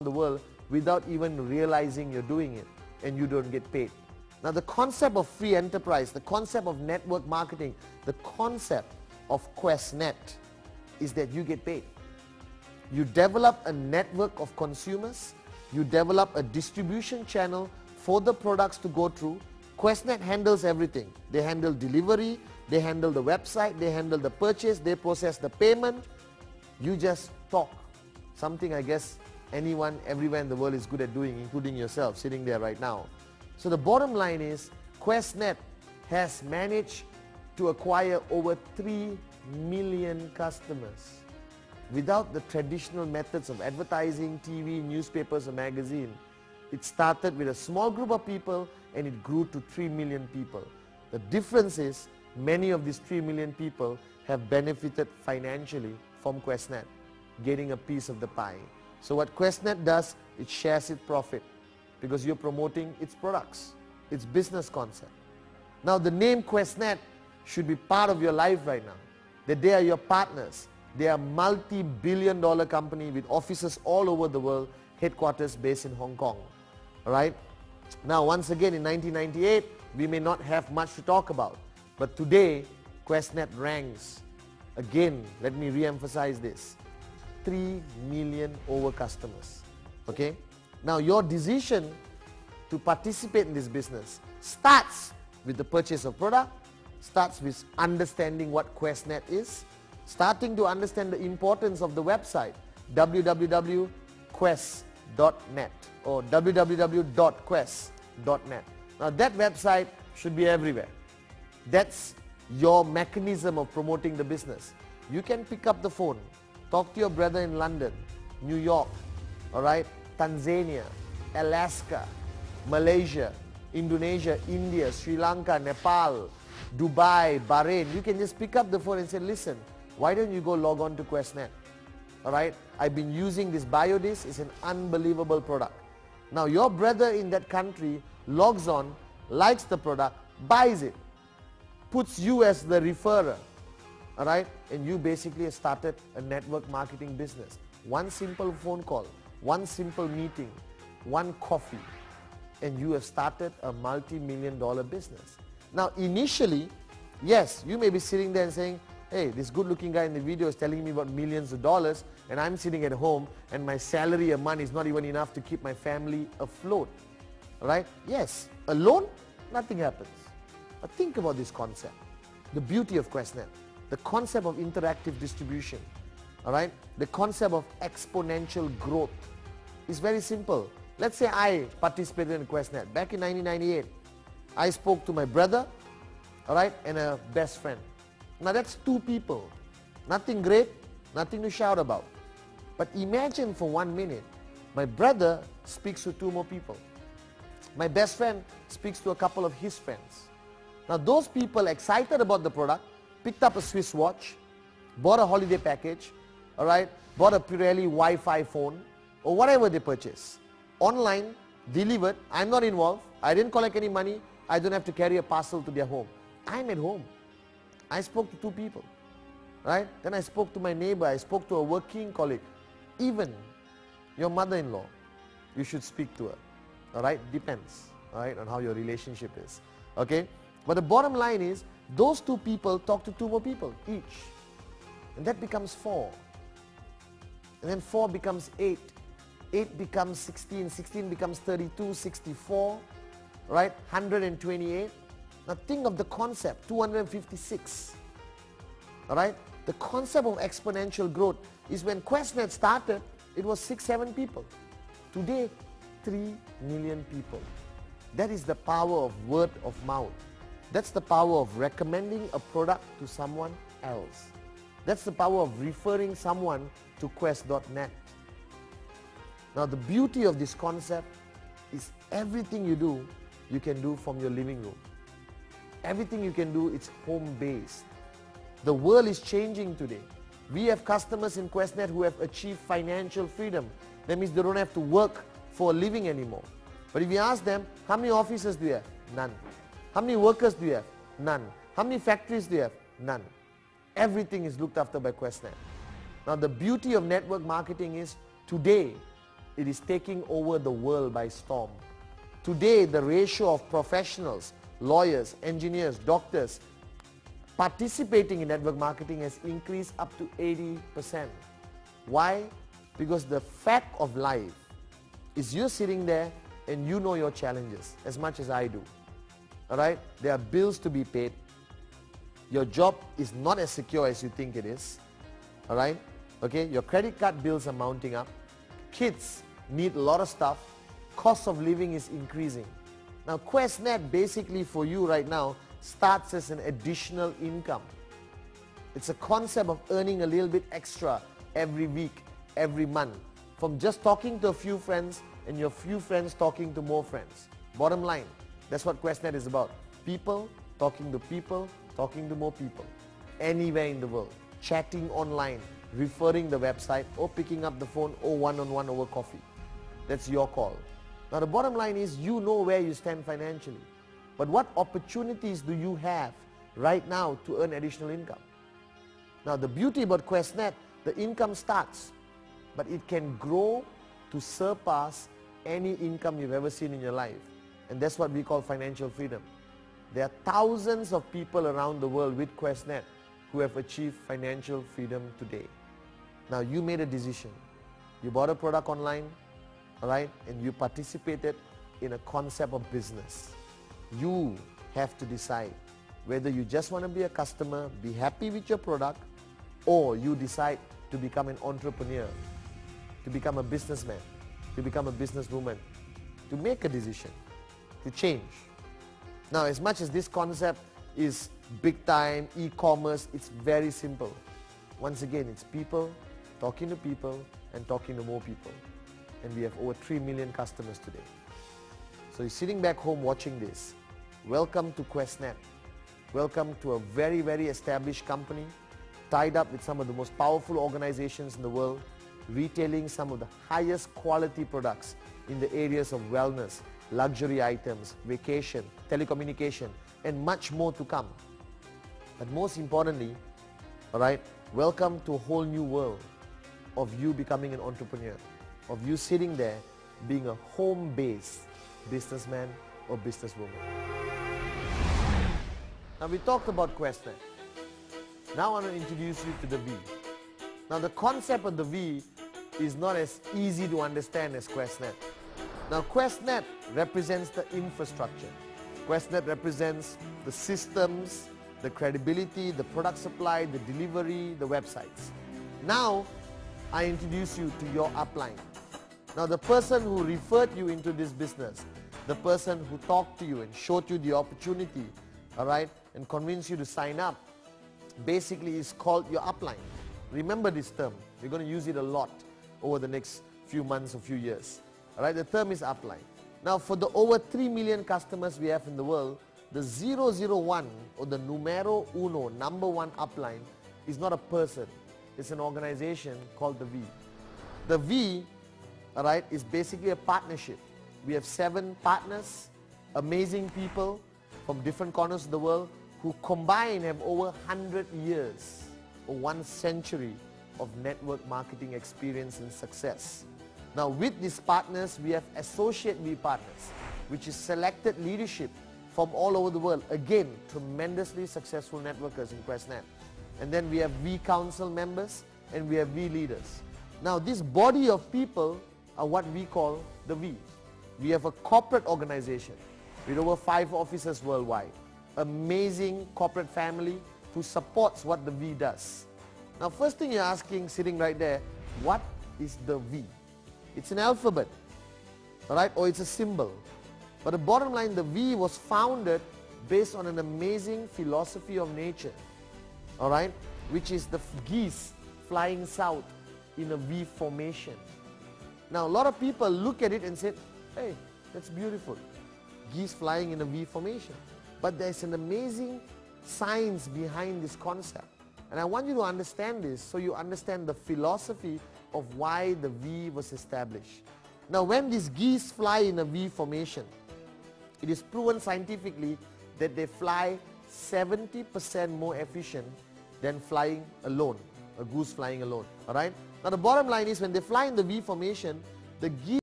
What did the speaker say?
the world without even realizing you're doing it, and you don't get paid. Now the concept of free enterprise, the concept of network marketing, the concept of QuestNet is that you get paid. You develop a network of consumers, you develop a distribution channel for the products to go through. QuestNet handles everything. They handle delivery, they handle the website, they handle the purchase, they process the payment. You just talk. Something I guess anyone, everywhere in the world is good at doing, including yourself sitting there right now. So the bottom line is QuestNet has managed to acquire over 3 million customers without the traditional methods of advertising, TV, newspapers or magazine. It started with a small group of people and it grew to 3 million people. The difference is many of these 3 million people have benefited financially from QuestNet, getting a piece of the pie. So what QuestNet does, it shares its profit because you're promoting its products, its business concept. Now the name QuestNet should be part of your life right now, that they are your partners. They are a multi-billion-dollar company with offices all over the world, headquarters based in Hong Kong. All right? Now once again in 1998, we may not have much to talk about, but today QuestNet ranks, again, let me re-emphasize this, 3 million over customers. Okay? Now your decision to participate in this business starts with the purchase of product, starts with understanding what QuestNet is, starting to understand the importance of the website www.quest.net or www.quest.net. Now that website should be everywhere. That's your mechanism of promoting the business. You can pick up the phone, talk to your brother in London, New York, all right, Tanzania, Alaska, Malaysia, Indonesia, India, Sri Lanka, Nepal, Dubai, Bahrain. You can just pick up the phone and say, listen, why don't you go log on to QuestNet? All right, I've been using this BioDisc. It's an unbelievable product. Now your brother in that country logs on, likes the product, buys it, puts you as the referrer. All right, and you basically have started a network marketing business. One simple phone call, one simple meeting, one coffee, and you have started a multi-million-dollar business. Now initially, yes, you may be sitting there and saying, hey, this good-looking guy in the video is telling me about millions of dollars, and I'm sitting at home and my salary a month is not even enough to keep my family afloat. All right? Yes, alone, nothing happens. But think about this concept, the beauty of QuestNet, the concept of interactive distribution, all right? The concept of exponential growth is very simple. Let's say I participated in QuestNet. Back in 1998, I spoke to my brother, all right, and a best friend. Now that's 2 people. Nothing great, nothing to shout about. But imagine for 1 minute, my brother speaks to 2 more people. My best friend speaks to a couple of his friends. Now those people excited about the product, picked up a Swiss watch, bought a holiday package, all right, bought a Pirelli Wi-Fi phone, or whatever they purchase. Online, delivered, I'm not involved, I didn't collect any money, I don't have to carry a parcel to their home. I'm at home. I spoke to 2 people, right? Then I spoke to my neighbor, I spoke to a working colleague. Even your mother-in-law, you should speak to her, all right? Depends, all right, on how your relationship is, okay? But the bottom line is, those 2 people talk to 2 more people each. And that becomes 4. And then 4 becomes 8. 8 becomes 16. 16 becomes 32, 64, right? 128. Now think of the concept, 256. All right? The concept of exponential growth is when QuestNet started, it was 6, 7 people. Today, 3 million people. That is the power of word of mouth. That's the power of recommending a product to someone else. That's the power of referring someone to Quest.net. Now the beauty of this concept is everything you do, you can do from your living room. Everything you can do, it's home-based. The world is changing today. We have customers in QuestNet who have achieved financial freedom. That means they don't have to work for a living anymore. But if you ask them, how many offices do you have? None. How many workers do you have? None. How many factories do you have? None. Everything is looked after by QuestNet. Now the beauty of network marketing is today It is taking over the world by storm. Today, the ratio of professionals, lawyers, engineers, doctors participating in network marketing has increased up to 80%. Why? Because the fact of life is you're sitting there and you know your challenges as much as I do. All right? There are bills to be paid. Your job is not as secure as you think it is. All right? Okay? Your credit card bills are mounting up. Kids need a lot of stuff. Cost of living is increasing. Now, QuestNet basically for you right now starts as an additional income. It's a concept of earning a little bit extra every week, every month, from just talking to a few friends and your few friends talking to more friends. Bottom line, that's what QuestNet is about. People talking to more people, anywhere in the world, chatting online, referring the website, or picking up the phone, or one-on-one over coffee. That's your call. Now the bottom line is you know where you stand financially. But what opportunities do you have right now to earn additional income? Now the beauty about QuestNet, the income starts, but it can grow to surpass any income you've ever seen in your life. And that's what we call financial freedom. There are thousands of people around the world with QuestNet who have achieved financial freedom today. Now you made a decision. You bought a product online, all right, and you participated in a concept of business. You have to decide whether you just want to be a customer, be happy with your product, or you decide to become an entrepreneur, to become a businessman, to become a businesswoman, to make a decision, to change. Now, as much as this concept is big time, e-commerce, it's very simple. Once again, it's people talking to people and talking to more people. And we have over 3 million customers today. So you're sitting back home watching this. Welcome to QuestNet. Welcome to a very, very established company, tied up with some of the most powerful organizations in the world, retailing some of the highest quality products in the areas of wellness, luxury items, vacation, telecommunication, and much more to come. But most importantly, all right, welcome to a whole new world of you becoming an entrepreneur, of you sitting there being a home-based businessman or businesswoman. Now we talked about QuestNet. Now I want to introduce you to the V. Now the concept of the V is not as easy to understand as QuestNet. Now QuestNet represents the infrastructure. QuestNet represents the systems, the credibility, the product supply, the delivery, the websites. Now I introduce you to your upline. Now the person who referred you into this business, the person who talked to you and showed you the opportunity, all right, and convinced you to sign up, basically is called your upline. Remember this term. We're going to use it a lot over the next few months or few years. All right, the term is upline. Now for the over 3 million customers we have in the world, the 001 or the numero uno, number one upline, is not a person. It's an organization called the V. The V, all right, is basically a partnership. We have 7 partners, amazing people from different corners of the world who combined have over 100 years or 1 century of network marketing experience and success. Now with these partners, we have associate V partners, which is selected leadership from all over the world. Again, tremendously successful networkers in QuestNet. And then we have V Council members and we have V leaders. Now this body of people are what we call the V. We have a corporate organization with over 5 offices worldwide. Amazing corporate family who supports what the V does. Now first thing you're asking, sitting right there, what is the V? It's an alphabet, all right, or it's a symbol. But the bottom line, the V was founded based on an amazing philosophy of nature, all right, which is the geese flying south in a V formation. Now a lot of people look at it and say, hey, that's beautiful, geese flying in a V formation. But there's an amazing science behind this concept. And I want you to understand this so you understand the philosophy of why the V was established. Now when these geese fly in a V formation, it is proven scientifically that they fly 70% more efficient than flying alone, a goose flying alone, all right? Now the bottom line is when they fly in the V formation, The